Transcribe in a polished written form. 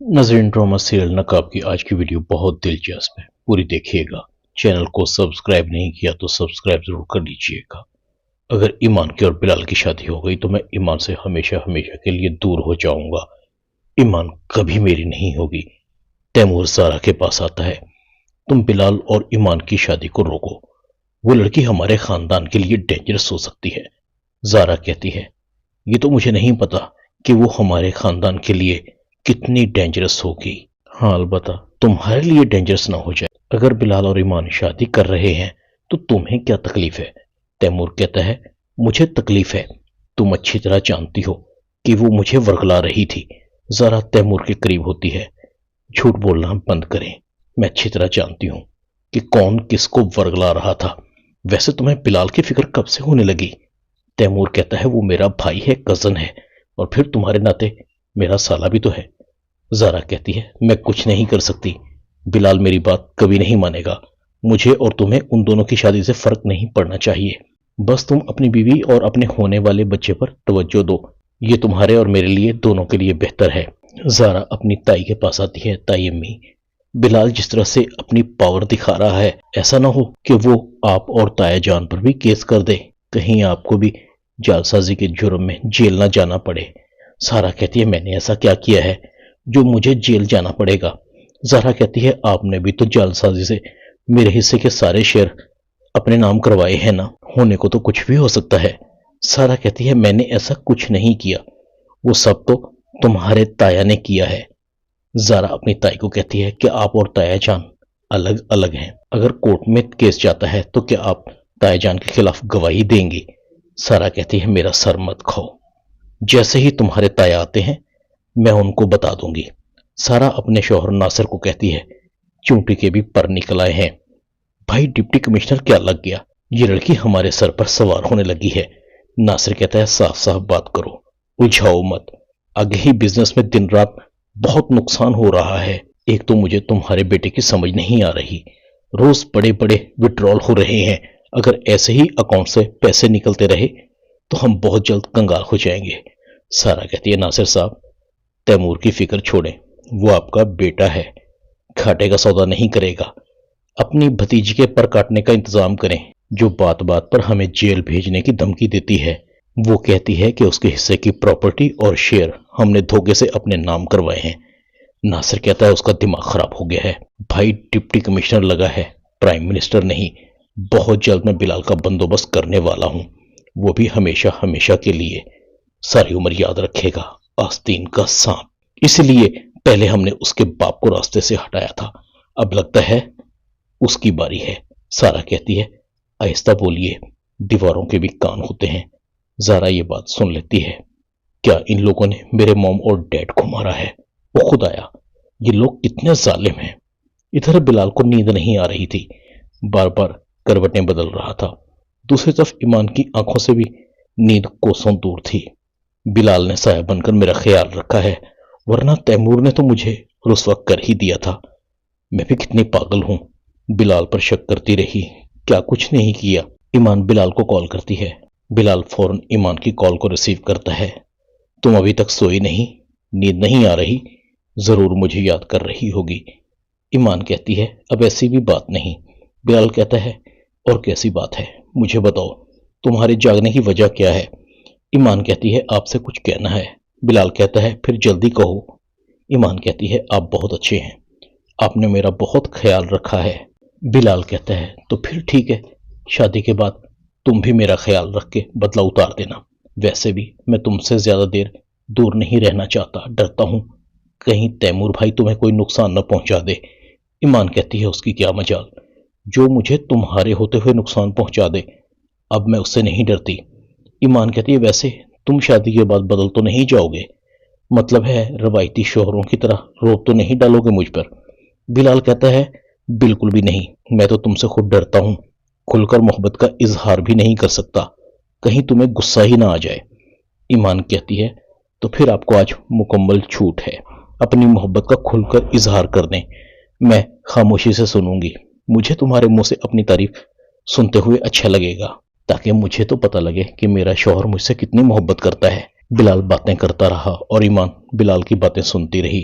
ناظرین، drama serial نقاب کی آج کی ویڈیو بہت دلچسپ ہے، پوری دیکھیے گا۔ چینل کو سبسکرائب نہیں کیا تو سبسکرائب ضرور کر لیجیے گا۔ اگر ایمان کی اور بلال کی شادی ہو گئی تو میں ایمان سے ہمیشہ ہمیشہ کے لیے دور ہو جاؤں گا۔ ایمان کبھی میری نہیں ہوگی۔ تیمور زارا کے پاس آتا ہے، تم بلال اور ایمان کی شادی کو روکو، وہ لڑکی ہمارے خاندان کے لیے ڈینجرس ہو سکتی ہے۔ زارا کہتی ہے، یہ تو مجھے نہیں پتا کہ وہ ہمارے خاندان کے لیے کتنی ڈینجرس ہوگی۔ ہاں البتہ تمہارے لیے ڈینجرس نہ ہو جائے۔ اگر بلال اور ایمان شادی کر رہے ہیں تو تمہیں کیا تکلیف ہے؟ تیمور کہتا ہے، مجھے تکلیف ہے، تم اچھی طرح جانتی ہو کہ وہ مجھے ورغلا رہی تھی۔ ذرا تیمور کے قریب ہوتی ہے، جھوٹ بولنا بند کریں، میں اچھی طرح جانتی ہوں کہ کون کس کو ورغلا رہا تھا۔ ویسے تمہیں بلال کی فکر کب سے ہونے لگی؟ تیمور کہتا ہے، وہ میرا بھائی ہے، کزن ہے، اور پھر تمہارے ناطے میرا سالہ بھی تو ہے۔ زارا کہتی ہے، میں کچھ نہیں کر سکتی، بلال میری بات کبھی نہیں مانے گا۔ مجھے اور تمہیں ان دونوں کی شادی سے فرق نہیں پڑنا چاہیے، بس تم اپنی بیوی اور اپنے ہونے والے بچے پر توجہ دو، یہ تمہارے اور میرے لیے دونوں کے لیے بہتر ہے۔ زارا اپنی تائی کے پاس آتی ہے، تائی امی، بلال جس طرح سے اپنی پاور دکھا رہا ہے، ایسا نہ ہو کہ وہ آپ اور تایا جان پر بھی کیس کر دے، کہیں آپ کو بھی جعلسازی کے جرم میں جیل نہ جانا پڑے۔ سارا کہتی ہے، میں نے ایسا کیا کیا ہے جو مجھے جیل جانا پڑے گا؟ زہرا کہتی ہے، آپ نے بھی تو جعلسازی سے میرے حصے کے سارے شیئر اپنے نام کروائے ہیں نا، ہونے کو تو کچھ بھی ہو سکتا ہے۔ سارا کہتی ہے، میں نے ایسا کچھ نہیں کیا، وہ سب تو تمہارے تایا نے کیا ہے۔ زارا اپنی تائی کو کہتی ہے کہ آپ اور تایا جان الگ الگ ہیں، اگر کورٹ میں کیس جاتا ہے تو کیا آپ تایا جان کے خلاف گواہی دیں گی؟ سارا کہتی ہے، میرا سر مت کھاؤ، جیسے ہی تمہارے تایا آتے ہیں میں ان کو بتا دوں گی۔ سارا اپنے شوہر ناصر کو کہتی ہے، چونٹی کے بھی پر نکل آئے ہیں، بھائی ڈپٹی کمشنر کیا لگ گیا، یہ لڑکی ہمارے سر پر سوار ہونے لگی ہے۔ ناصر کہتا ہے، صاف صاف بات کرو، الجھاؤ مت، آگے ہی بزنس میں دن رات بہت نقصان ہو رہا ہے۔ ایک تو مجھے تمہارے بیٹے کی سمجھ نہیں آ رہی، روز بڑے بڑے وڈرال ہو رہے ہیں، اگر ایسے ہی اکاؤنٹ سے پیسے نکلتے رہے تو ہم بہت جلد کنگال ہو جائیں گے۔ سارا کہتی ہے، ناصر صاحب تیمور کی فکر چھوڑیں، وہ آپ کا بیٹا ہے، گھاٹے کا سودا نہیں کرے گا، اپنی بھتیجی کے پر کاٹنے کا انتظام کریں، جو بات بات پر ہمیں جیل بھیجنے کی دھمکی دیتی ہے۔ وہ کہتی ہے کہ اس کے حصے کی پراپرٹی اور شیئر ہم نے دھوکے سے اپنے نام کروائے ہیں۔ ناصر کہتا ہے، اس کا دماغ خراب ہو گیا ہے، بھائی ڈپٹی کمشنر لگا ہے، پرائم منسٹر نہیں۔ بہت جلد میں بلال کا بندوبست کرنے والا ہوں، وہ بھی ہمیشہ ہمیشہ کے لیے، ساری عمر یاد رکھے گا، آستین کا سانپ۔ اس لیے پہلے ہم نے اس کے باپ کو راستے سے ہٹایا تھا، اب لگتا ہے اس کی باری ہے۔ سارا کہتی ہے، آہستہ بولیے، دیواروں کے بھی کان ہوتے ہیں۔ زارا یہ بات سن لیتی ہے، کیا ان لوگوں نے میرے موم اور ڈیڈ کو مارا ہے؟ وہ خدایا، یہ لوگ کتنے ظالم ہیں۔ ادھر بلال کو نیند نہیں آ رہی تھی، بار بار کروٹیں بدل رہا تھا، دوسری طرف ایمان کی آنکھوں سے بھی نیند کوسوں دور تھی۔ بلال نے سایہ بن کر میرا خیال رکھا ہے، ورنہ تیمور نے تو مجھے رسوا کر ہی دیا تھا۔ میں بھی کتنی پاگل ہوں، بلال پر شک کرتی رہی، کیا کچھ نہیں کیا۔ ایمان بلال کو کال کرتی ہے، بلال فوراً ایمان کی کال کو ریسیو کرتا ہے، تم ابھی تک سوئی نہیں؟ نیند نہیں آ رہی؟ ضرور مجھے یاد کر رہی ہوگی۔ ایمان کہتی ہے، اب ایسی بھی بات نہیں۔ بلال کہتا ہے، اور کیسی بات ہے، مجھے بتاؤ، تمہارے جاگنے کی وجہ کیا ہے؟ ایمان کہتی ہے، آپ سے کچھ کہنا ہے۔ بلال کہتا ہے، پھر جلدی کہو۔ ایمان کہتی ہے، آپ بہت اچھے ہیں، آپ نے میرا بہت خیال رکھا ہے۔ بلال کہتا ہے، تو پھر ٹھیک ہے، شادی کے بعد تم بھی میرا خیال رکھ کے بدلہ اتار دینا۔ ویسے بھی میں تم سے زیادہ دیر دور نہیں رہنا چاہتا، ڈرتا ہوں کہیں تیمور بھائی تمہیں کوئی نقصان نہ پہنچا دے۔ ایمان کہتی ہے، اس کی کیا مجال، جو مجھے تمہارے ہوتے ہوئے نقصان پہنچا دے، اب میں اس سے نہیں ڈرتی۔ ایمان کہتی ہے، ویسے تم شادی کے بعد بدل تو نہیں جاؤ گے؟ مطلب ہے روایتی شوہروں کی طرح روب تو نہیں ڈالو گے مجھ پر؟ بلال کہتا ہے، بالکل بھی نہیں، میں تو تم سے خود ڈرتا ہوں، کھل کر محبت کا اظہار بھی نہیں کر سکتا، کہیں تمہیں غصہ ہی نہ آ جائے۔ ایمان کہتی ہے، تو پھر آپ کو آج مکمل چھوٹ ہے، اپنی محبت کا کھل کر اظہار کر دیں، میں خاموشی سے سنوں گی، مجھے تمہارے منہ سے اپنی تعریف سنتے ہوئے اچھا لگے گا، تاکہ مجھے تو پتہ لگے کہ میرا شوہر مجھ سے کتنی محبت کرتا ہے۔ بلال باتیں کرتا رہا اور ایمان بلال کی باتیں سنتی رہی۔